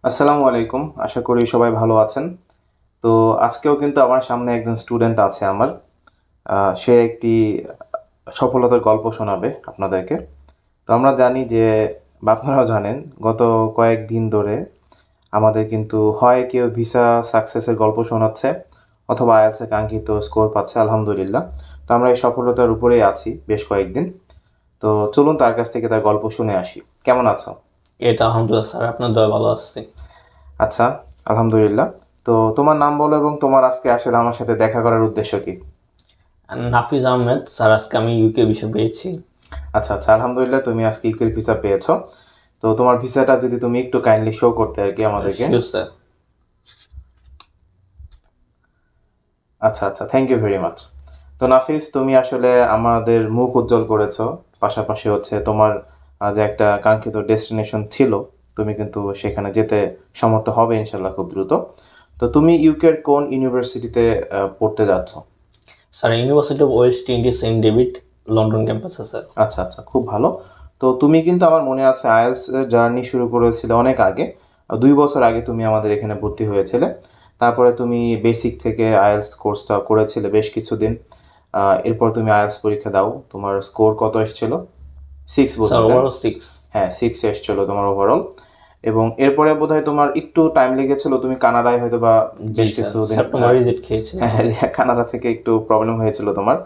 আসসালামু আলাইকুম। আশা করি সবাই ভালো আছেন। তো আজকেও কিন্তু আমার সামনে একজন স্টুডেন্ট আছে আমার। সে একটি সফলতার গল্প শোনাবে আপনাদেরকে। তো আমরা জানি যে বা আপনারাও জানেন গত কয়েকদিন ধরে আমাদের কিন্তু হয় কেউ ভিসা সাকসেসের গল্প শোনাচ্ছে অথবা আইএলটিএস এ কাঙ্ক্ষিত স্কোর পাচ্ছে আলহামদুলিল্লাহ। তো আমরা এই সফলতার উপরেই আছি বেশ কয়েকদিন। তো চলুন তার কাছ থেকে তার গল্প শুনে আসি। কেমন আছো? এটা আলহামদুলিল্লাহ স্যার, আপনার দয়া ভালো আছি। আচ্ছা, আলহামদুলিল্লাহ। তো তোমার নাম বলো এবং তোমার আজকে আসলে আমার সাথে দেখা করার উদ্দেশ্য কি? নাফিজ আহমেদ স্যার, আজকে আমি ইউকে বিষয় পেয়েছি। আচ্ছা আচ্ছা, আলহামদুলিল্লাহ তুমি আজকে ইউকের ভিসা পেয়েছো। তো তোমার ভিসাটা যদি তুমি একটু কাইন্ডলি শো করতে আর কি আমাদেরকে। Sure sir. আচ্ছা আচ্ছা, থ্যাংক ইউ ভেরি মাচ। তো নাফিস, তুমি আসলে আমাদের মুখ উজ্জ্বল করেছো। পাশাপাশি হচ্ছে তোমার যে একটা কাঙ্ক্ষিত ডেস্টিনেশন ছিল, তুমি কিন্তু সেখানে যেতে সমর্থ হবে ইনশাল্লাহ খুব দ্রুত। তো তুমি ইউকের কোন ইউনিভার্সিটিতে পড়তে যাচ্ছ? Sir, university of West Indies Saint David, London ক্যাম্পাসে স্যার। আচ্ছা আচ্ছা, খুব ভালো। তো তুমি কিন্তু আমার মনে আছে আইএলটিএস জার্নি শুরু করেছিলে অনেক আগে। 2 বছর আগে তুমি আমাদের এখানে ভর্তি হয়েছিলে। তারপরে তুমি বেসিক থেকে আইএলটিএস কোর্সটা করেছিলে বেশ কিছুদিন। এরপর তুমি আইএলটিএস পরীক্ষা দাও, তোমার স্কোর কত এসেছিল? 6 স্যার, বোধহয়, তাই না? ওভারঅল 6। হ্যাঁ, 6 এসেছিল তোমার ওভারঅল। এবং এরপরে বোধহয় তোমার একটু টাইম লেগেছিল, তুমি কানাডায় হয়তো বা জি বেশ স্যার, কিছুদিন সেপ্টেম্বর রিজেক্ট খেয়েছিলাম। হ্যাঁ হ্যাঁ, কানাডা থেকে একটু প্রবলেম হয়েছিল তোমার।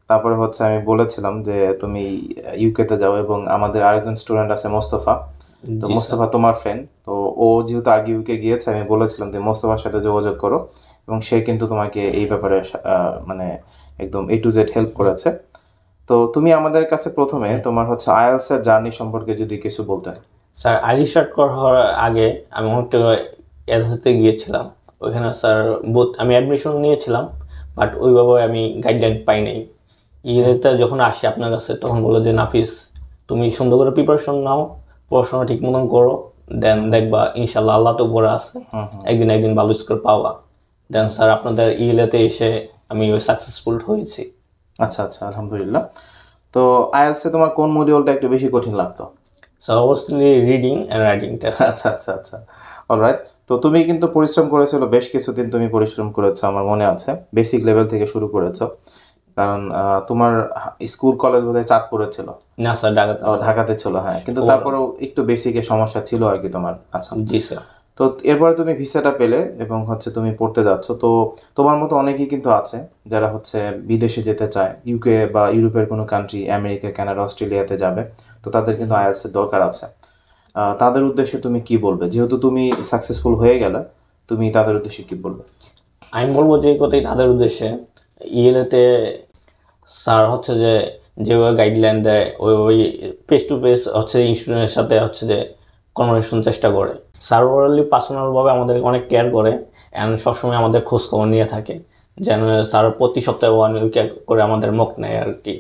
তারপরে হচ্ছে আমি বলেছিলাম যে তুমি ইউকেতে যাও, এবং আমাদের আরেকজন স্টুডেন্ট আছে মোস্তফা। তো জি স্যার। মোস্তফা তোমার ফ্রেন্ড, তো ও যেহেতু আগে ইউকে গিয়েছে, আমি বলেছিলাম যে মোস্তফার সাথে যোগাযোগ করো, এবং সে কিন্তু তোমাকে এই ব্যাপারে মানে একদম এ টু জেড হেল্প করেছে। তো তুমি আমাদের কাছে প্রথমে তোমার হচ্ছে আইএলটিএস এর জার্নি সম্পর্কে যদি কিছু বলতে। স্যার, আইডি স্টার্ট করার আগে আমি অনেকটা এজেন্সিতে গিয়েছিলাম। ওইখানে স্যার আমি অ্যাডমিশন নিয়েছিলাম, বাট ওইভাবে আমি গাইডলাইন পাই নাই। ইয়েতে যখন আসি আপনার কাছে, তখন বলে যে নাফিস, তুমি সুন্দর করে প্রিপারেশন নাও, পড়াশোনা ঠিক মতন করো, দেন দেখবা ইনশাল্লাহ আল্লাহ তো উপরে আছে, একদিন একদিন ভালো স্কোর পাওয়া। দেন স্যার, আপনাদের ইয়েলেতে এসে আমি ওই সাকসেসফুল হয়েছি। আচ্ছা আচ্ছা, আলহামদুলিল্লাহ। তো আইএলটিএস এ তোমার কোন মডিউলটা একটু বেশি কঠিন লাগতো? স্যার, অবভিয়াসলি রিডিং অ্যান্ড রাইটিংটা স্যার। আচ্ছা আচ্ছা আচ্ছা, অলরাইট। তো তুমি কিন্তু পরিশ্রম করেছো, বেশ কিছুদিন তুমি পরিশ্রম করেছো আমার মনে আছে, বেসিক লেভেল থেকে শুরু করেছো। কারণ তোমার স্কুল কলেজ বোধহয় চাঁদপুরে ছিল। না স্যার, ঢাকাতে ও, স্যার। ঢাকাতে ছিল, হ্যাঁ, কিন্তু তারপরেও একটু বেসিকের সমস্যা ছিল আর কি তোমার। আচ্ছা। জি স্যার। তো এরপরে তুমি ভিসাটা পেলে এবং হচ্ছে তুমি পড়তে যাচ্ছ। তো তোমার মতো অনেকেই কিন্তু আছে যারা হচ্ছে বিদেশে যেতে চায়, ইউকে বা ইউরোপের কোনো কান্ট্রি, আমেরিকা, কানাডা, অস্ট্রেলিয়াতে যাবে। তো তাদের কিন্তু আইএলটিএস এর দরকার আছে। তাদের উদ্দেশ্যে তুমি কি বলবে, যেহেতু তুমি সাকসেসফুল হয়ে গেলে, তুমি তাদের উদ্দেশ্যে কি বলবে? আমি বলবো যে কথাই তাদের উদ্দেশ্যে, ইয়েলেতে স্যার হচ্ছে যে যেভাবে গাইডলাইন দেয় ওই পেস টু পেস হচ্ছে স্টুডেন্টের সাথে হচ্ছে যে কনভারসেশন চেষ্টা করে। স্যার ওভারলি পার্সোনালভাবে আমাদের অনেক কেয়ার করে অ্যান্ড সবসময় আমাদের খোঁজ খবর নিয়ে থাকে, যেন স্যার প্রতি সপ্তাহে 1 উইক করে আমাদের মক নেয় আর কি।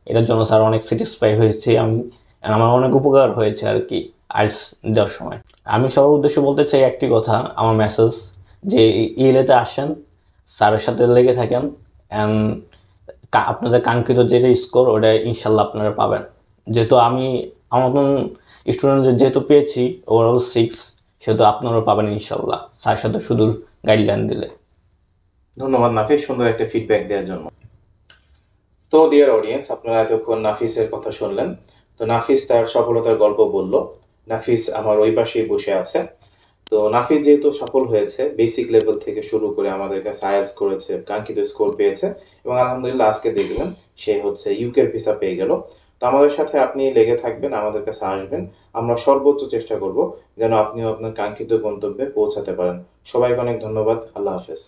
এটার জন্য স্যার অনেক স্যাটিসফাই হয়েছি আমি, and আমার অনেক উপকার হয়েছে আর কি আইস দেওয়ার সময়। আমি সবার উদ্দেশ্যে বলতে চাই একটি কথা, আমার মেসেজ, যে ইয়েলেতে আসেন, স্যারের সাথে লেগে থাকেন, অ্যান্ড আপনাদের কাঙ্ক্ষিত যেটা স্কোর ওটা ইনশাল্লাহ আপনারা পাবেন। যেহেতু আমি আমার মতন স্টুডেন্টদের যেহেতু পেয়েছি ওভারঅল 6, সেহেতু আপনারাও পাবেন ইনশাল্লাহ, স্যার সাথে শুধু গাইডলাইন দিলে। ধন্যবাদ নাফিস, সুন্দর একটা ফিডব্যাক দেওয়ার জন্য। তো ডিয়ার অডিয়েন্স, আপনারা এতক্ষণ নাফিসের কথা শুনলেন। তো নাফিস তার সফলতার গল্প বলল। নাফিস আমার ওই পাশেই বসে আছে। তো নাফিস যেহেতু সফল হয়েছে, বেসিক লেভেল থেকে শুরু করে আমাদের কাছে আইএলটিএস করেছে, কাঙ্ক্ষিত স্কোর পেয়েছে, এবং আলহামদুলিল্লাহ আজকে দেখলেন সে হচ্ছে ইউকের ভিসা পেয়ে গেল। তো আমাদের সাথে আপনি লেগে থাকবেন, আমাদের কাছে আসবেন। আমরা সর্বোচ্চ চেষ্টা করব যেন আপনিও আপনার কাঙ্ক্ষিত গন্তব্যে পৌঁছাতে পারেন। সবাইকে অনেক ধন্যবাদ। আল্লাহ হাফেজ।